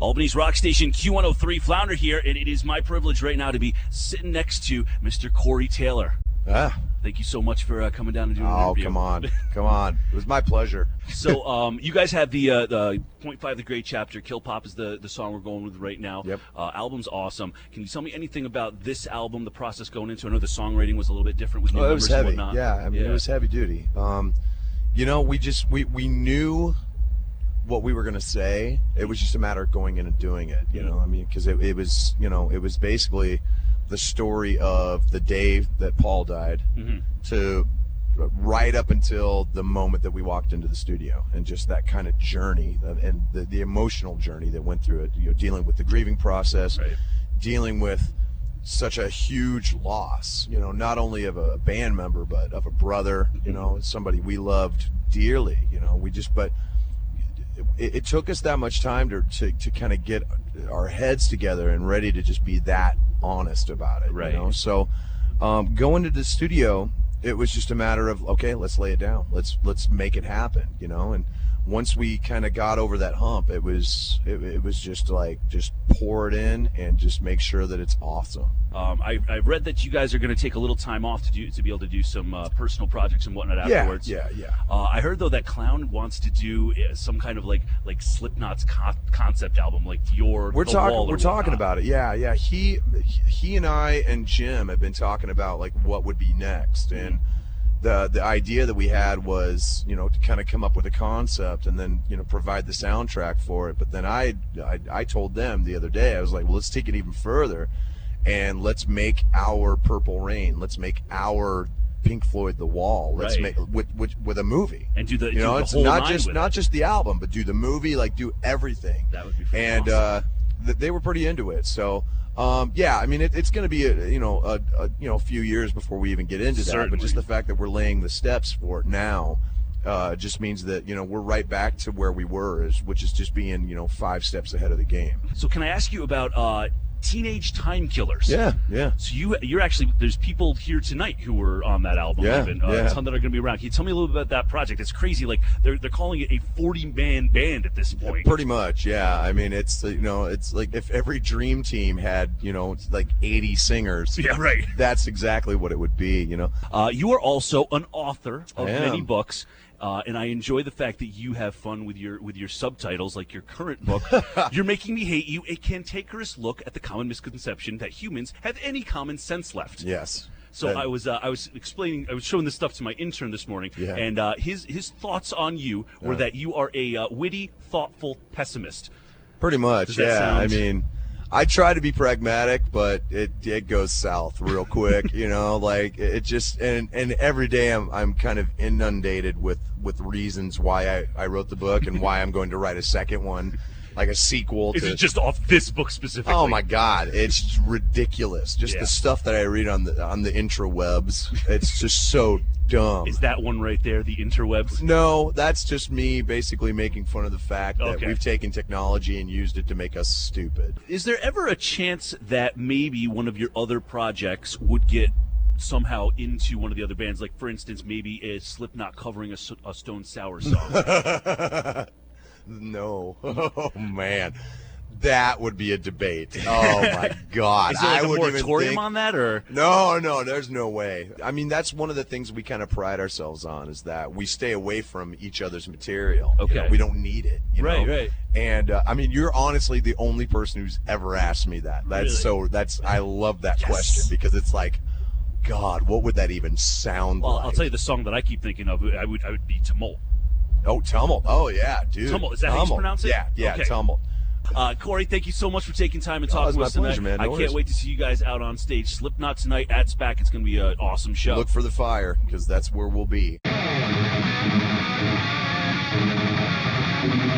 Albany's rock station Q103, Flounder here, and it is my privilege right now to be sitting next to Mr. Corey Taylor. Thank you so much for coming down and doing an interview. Come on. It was my pleasure. So, you guys have the .5 The Great Chapter. Kill Pop is the song we're going with right now. Yep. Album's awesome. Can you tell me anything about this album, the process going into it? I know the songwriting was a little bit different with new It members was heavy. and whatnot. Yeah, I mean, it was heavy duty. We knew what we were going to say. It was just a matter of going in and doing it, you know. I mean, because it was basically the story of the day that Paul died to right up until the moment that we walked into the studio, and just that kind of journey and the emotional journey that went through it, you know, dealing with the grieving process, dealing with such a huge loss, you know, not only of a band member, but of a brother, you know, somebody we loved dearly, you know. But it took us that much time to kind of get our heads together and ready to just be that honest about it, you know? So going to the studio, it was just a matter of, okay, let's lay it down, let's make it happen, you know. And once we kind of got over that hump, it was just like, just pour it in and just make sure that it's awesome. I've read that you guys are going to take a little time off to be able to do some personal projects and whatnot afterwards. Yeah. I heard though that Clown wants to do some kind of like Slipknot's concept album, like We're talking about it. Yeah. He and I and Jim have been talking about like what would be next, and the idea that we had was, you know, to kind of come up with a concept and then, you know, provide the soundtrack for it. But then I told them the other day, I was like, well, let's take it even further, and let's make our Purple Rain. Let's make our Pink Floyd The Wall. Let's make with a movie. And do the, you know, do it's the whole not just the album, but do the movie, like do everything. That would be awesome. They were pretty into it. So yeah, I mean, it's going to be a few years before we even get into that. But just the fact that we're laying the steps for it now just means that, you know, we're right back to where we were, which is just being, you know, 5 steps ahead of the game. So can I ask you about Teenage Time Killers? Yeah. So you're actually, there's people here tonight who were on that album. Even, some that are going to be around. Can you tell me a little bit about that project? It's crazy. Like they're calling it a 40-man band at this point. Pretty much, yeah. I mean, it's, you know, it's like if every dream team had, you know, like 80 singers. Yeah, right. That's exactly what it would be, you know. You are also an author of many books. And I enjoy the fact that you have fun with your subtitles, like your current book, You're Making Me Hate You, a cantankerous look at the common misconception that humans have any common sense left. Yes. So I was showing this stuff to my intern this morning, and his thoughts on you were that you are a witty, thoughtful pessimist. Pretty much, yeah. I mean, I try to be pragmatic, but it goes south real quick, you know. Like it just and every day I'm kind of inundated with reasons why I wrote the book and why I'm going to write a second one, like a sequel. Is it just off this book specifically? Oh my God, it's ridiculous. Just the stuff that I read on the intrawebs. It's just so dumb. Is that one right there, the interwebs? No, that's just me basically making fun of the fact that we've taken technology and used it to make us stupid. Is there ever a chance that maybe one of your other projects would get somehow into one of the other bands? Like, for instance, maybe a Slipknot covering a Stone Sour song? No. Oh, man. That would be a debate. Oh, my God. Is there like a moratorium on that? Or No, there's no way. I mean, that's one of the things we kind of pride ourselves on, is that we stay away from each other's material. Okay. You know, we don't need it. You know? Right. And, I mean, you're honestly the only person who's ever asked me that. I love that question, because it's like, God, what would that even sound like? Well, I'll tell you the song that I keep thinking of. I would be Tumult. Oh, Tumult. Oh, yeah, dude. Tumult. Is that how you pronounce it? Yeah, okay. Tumult. Corey, thank you so much for taking time and talking with us tonight. Pleasure, man. I can't wait to see you guys out on stage. Slipknot tonight at SPAC. It's going to be an awesome show. Look for the fire, because that's where we'll be.